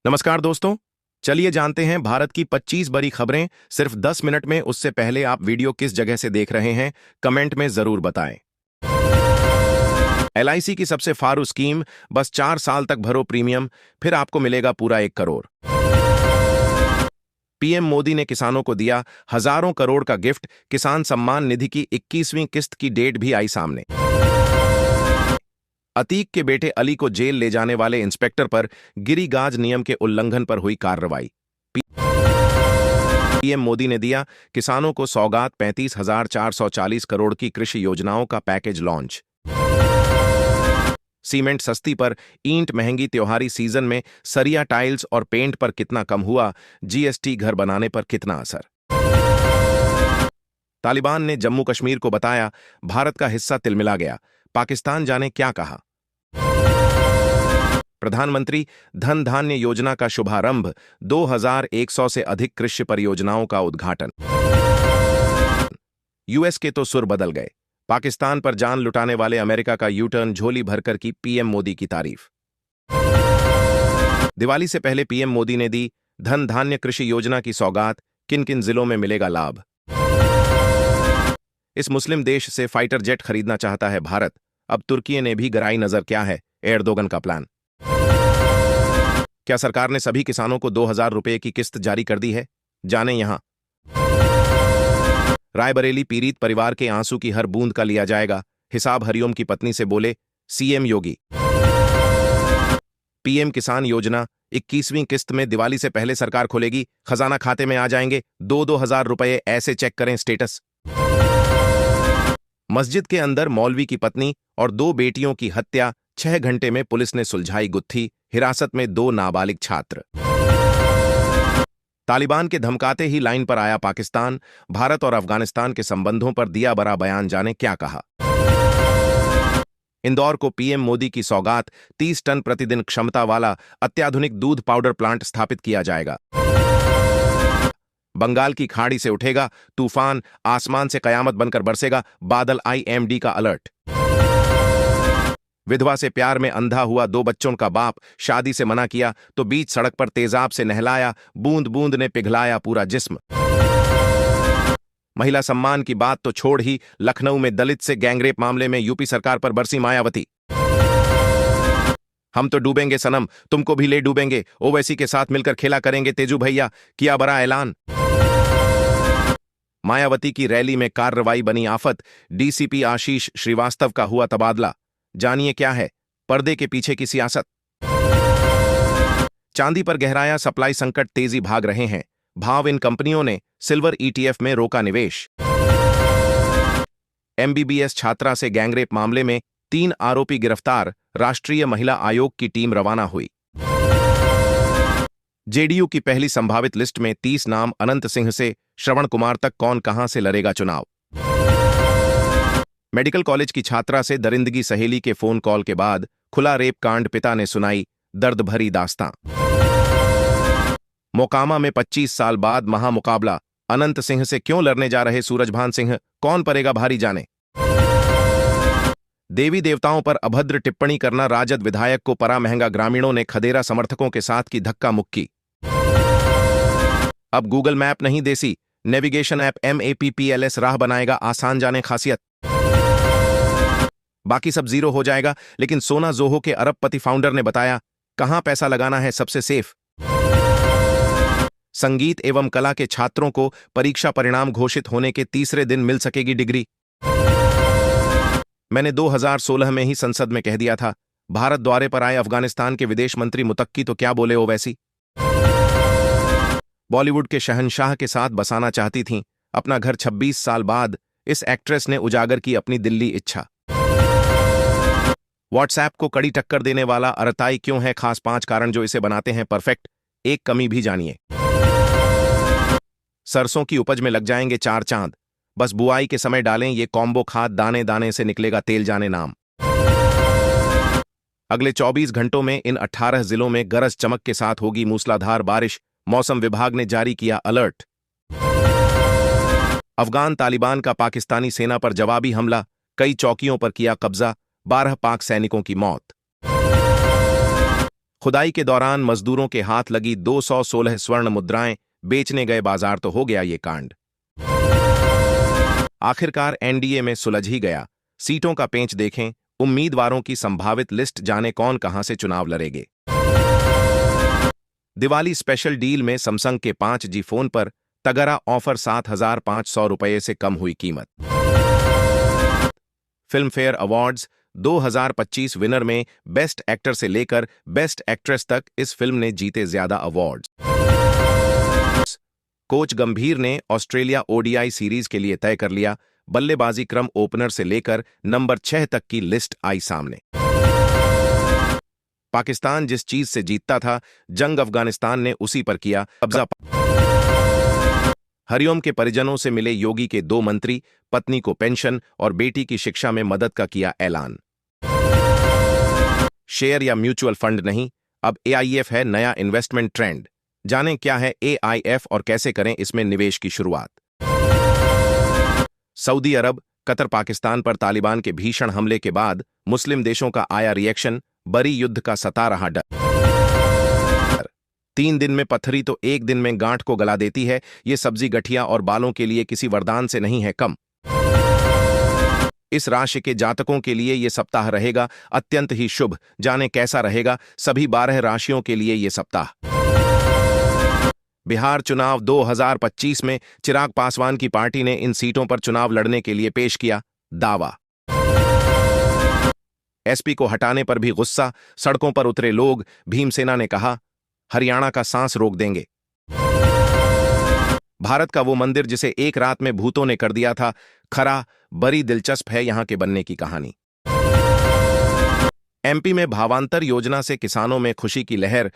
नमस्कार दोस्तों। चलिए जानते हैं भारत की 25 बड़ी खबरें सिर्फ 10 मिनट में। उससे पहले आप वीडियो किस जगह से देख रहे हैं कमेंट में जरूर बताएं। एलआईसी की सबसे फारू स्कीम, बस 4 साल तक भरो प्रीमियम, फिर आपको मिलेगा पूरा 1 करोड़। पीएम मोदी ने किसानों को दिया हजारों करोड़ का गिफ्ट, किसान सम्मान निधि की 21वीं किस्त की डेट भी आई सामने। अतीक के बेटे अली को जेल ले जाने वाले इंस्पेक्टर पर गिरिगाज नियम के उल्लंघन पर हुई कार्रवाई। पीएम मोदी ने दिया किसानों को सौगात, 35,440 करोड़ की कृषि योजनाओं का पैकेज लॉन्च। सीमेंट सस्ती पर ईंट महंगी, त्योहारी सीजन में सरिया, टाइल्स और पेंट पर कितना कम हुआ, जीएसटी घर बनाने पर कितना असर। तालिबान ने जम्मू कश्मीर को बताया भारत का हिस्सा, तिलमिला गया, पाकिस्तान जाने क्या कहा। प्रधानमंत्री धन धान्य योजना का शुभारंभ, 2100 से अधिक कृषि परियोजनाओं का उद्घाटन। यूएस के तो सुर बदल गए, पाकिस्तान पर जान लुटाने वाले अमेरिका का यू टर्न, झोली भरकर की पीएम मोदी की तारीफ। दिवाली से पहले पीएम मोदी ने दी धन धान्य कृषि योजना की सौगात, किन किन जिलों में मिलेगा लाभ। इस मुस्लिम देश से फाइटर जेट खरीदना चाहता है भारत, अब तुर्की ने भी गराई नजर, क्या है एर्दोगन का प्लान। क्या सरकार ने सभी किसानों को 2000 रुपए की किस्त जारी कर दी है, जाने यहां। रायबरेली पीड़ित परिवार के आंसू की हर बूंद का लिया जाएगा हिसाब, हरिओम की पत्नी से बोले सीएम योगी। पीएम किसान योजना 21वीं किस्त में दिवाली से पहले सरकार खोलेगी, खजाना खाते में आ जाएंगे 2-2 हजार रुपए, ऐसे चेक करें स्टेटस। मस्जिद के अंदर मौलवी की पत्नी और 2 बेटियों की हत्या, 6 घंटे में पुलिस ने सुलझाई गुत्थी, हिरासत में 2 नाबालिग छात्र। तालिबान के धमकाते ही लाइन पर आया पाकिस्तान, भारत और अफगानिस्तान के संबंधों पर दिया बड़ा बयान, जाने क्या कहा। इंदौर को पीएम मोदी की सौगात, 30 टन प्रतिदिन क्षमता वाला अत्याधुनिक दूध पाउडर प्लांट स्थापित किया जाएगा। बंगाल की खाड़ी से उठेगा तूफान, आसमान से कयामत बनकर बरसेगा बादल, आईएमडी का अलर्ट। विधवा से प्यार में अंधा हुआ 2 बच्चों का बाप, शादी से मना किया तो बीच सड़क पर तेजाब से नहलाया, बूंद बूंद ने पिघलाया पूरा जिस्म। महिला सम्मान की बात तो छोड़ ही, लखनऊ में दलित से गैंगरेप मामले में यूपी सरकार पर बरसी मायावती। हम तो डूबेंगे सनम, तुमको भी ले डूबेंगे, ओवैसी के साथ मिलकर खेला करेंगे तेजू भैया, किया बड़ा ऐलान। मायावती की रैली में कार्रवाई बनी आफत, डीसीपी आशीष श्रीवास्तव का हुआ तबादला, जानिए क्या है पर्दे के पीछे की सियासत। चांदी पर गहराया सप्लाई संकट, तेजी भाग रहे हैं भाव, इन कंपनियों ने सिल्वर ईटीएफ में रोका निवेश। एमबीबीएस छात्रा से गैंगरेप मामले में 3 आरोपी गिरफ्तार, राष्ट्रीय महिला आयोग की टीम रवाना हुई। जेडीयू की पहली संभावित लिस्ट में 30 नाम, अनंत सिंह से श्रवण कुमार तक कौन कहां से लड़ेगा चुनाव। मेडिकल कॉलेज की छात्रा से दरिंदगी, सहेली के फोन कॉल के बाद खुला रेप कांड, पिता ने सुनाई दर्द भरी दास्तां। मोकामा में 25 साल बाद महामुकाबला, अनंत सिंह से क्यों लड़ने जा रहे सूरजभान सिंह, कौन पड़ेगा भारी, जाने। देवी देवताओं पर अभद्र टिप्पणी करना, राजद विधायक को परा महंगा, ग्रामीणों ने खदेरा समर्थकों के साथ की धक्का मुक्की। अब गूगल मैप नहीं देसी, नेविगेशन ऐप MAPPLS राह बनाएगा आसान, जाने खासियत। बाकी सब जीरो हो जाएगा, लेकिन सोना जोहो के अरबपति फाउंडर ने बताया कहां पैसा लगाना है सबसे सेफ। संगीत एवं कला के छात्रों को परीक्षा परिणाम घोषित होने के तीसरे दिन मिल सकेगी डिग्री। मैंने 2016 में ही संसद में कह दिया था, भारत द्वारे पर आए अफगानिस्तान के विदेश मंत्री मुतक्की तो क्या बोले ओवैसी। बॉलीवुड के शहंशाह के साथ बसाना चाहती थीं अपना घर, 26 साल बाद इस एक्ट्रेस ने उजागर की अपनी दिल्ली इच्छा। व्हाट्सएप को कड़ी टक्कर देने वाला अरताई क्यों है, खास 5 कारण जो इसे बनाते हैं परफेक्ट, एक कमी भी जानिए। सरसों की उपज में लग जाएंगे 4 चांद, बस बुआई के समय डालें ये कॉम्बो खाद, दाने दाने से निकलेगा तेल, जाने नाम। अगले 24 घंटों में इन 18 जिलों में गरज चमक के साथ होगी मूसलाधार बारिश, मौसम विभाग ने जारी किया अलर्ट। अफगान तालिबान का पाकिस्तानी सेना पर जवाबी हमला, कई चौकियों पर किया कब्जा, 12 पाक सैनिकों की मौत। खुदाई के दौरान मजदूरों के हाथ लगी 216 स्वर्ण मुद्राएं बेचने गए बाजार तो हो गया ये कांड। आखिरकार एनडीए में सुलझ ही गया। सीटों का पेंच देखें, उम्मीदवारों की संभावित लिस्ट जाने कौन कहां से चुनाव लड़ेंगे। दिवाली स्पेशल डील में सैमसंग के 5G फोन पर तगड़ा ऑफर, 7,500 रुपये से कम हुई कीमत। फिल्म फेयर अवार्ड्स 2025 विनर में बेस्ट एक्टर से लेकर बेस्ट एक्ट्रेस तक इस फिल्म ने जीते ज्यादा अवार्ड्स। कोच गंभीर ने ऑस्ट्रेलिया ओडीआई सीरीज के लिए तय कर लिया, बल्लेबाजी क्रम ओपनर से लेकर नंबर 6 तक की लिस्ट आई सामने। पाकिस्तान जिस चीज से जीतता था, जंग अफगानिस्तान ने उसी पर किया कब्जा। हरिओम के परिजनों से मिले योगी के 2 मंत्री, पत्नी को पेंशन और बेटी की शिक्षा में मदद का किया ऐलान। शेयर या म्यूचुअल फंड नहीं, अब एआईएफ है नया इन्वेस्टमेंट ट्रेंड। जानें क्या है एआईएफ और कैसे करें इसमें निवेश की शुरुआत। सऊदी अरब, कतर, पाकिस्तान पर तालिबान के भीषण हमले के बाद मुस्लिम देशों का आया रिएक्शन, बरी युद्ध का सता रहा डर। 3 दिन में पत्थरी तो 1 दिन में गांठ को गला देती है, ये सब्जी गठिया और बालों के लिए किसी वरदान से नहीं है कम। इस राशि के जातकों के लिए ये सप्ताह रहेगा अत्यंत ही शुभ। जाने कैसा रहेगा सभी 12 राशियों के लिए ये सप्ताह। बिहार चुनाव 2025 में चिराग पासवान की पार्टी ने इन सीटों पर चुनाव लड़ने के लिए पेश किया दावा। एसपी को हटाने पर भी गुस्सा, सड़कों पर उतरे लोग। भीमसेना ने कहा, हरियाणा का सांस रोक देंगे। भारत का वो मंदिर जिसे एक रात में भूतों ने कर दिया था खरा, बड़ी दिलचस्प है यहां के बनने की कहानी। एमपी में भावांतर योजना से किसानों में खुशी की लहर।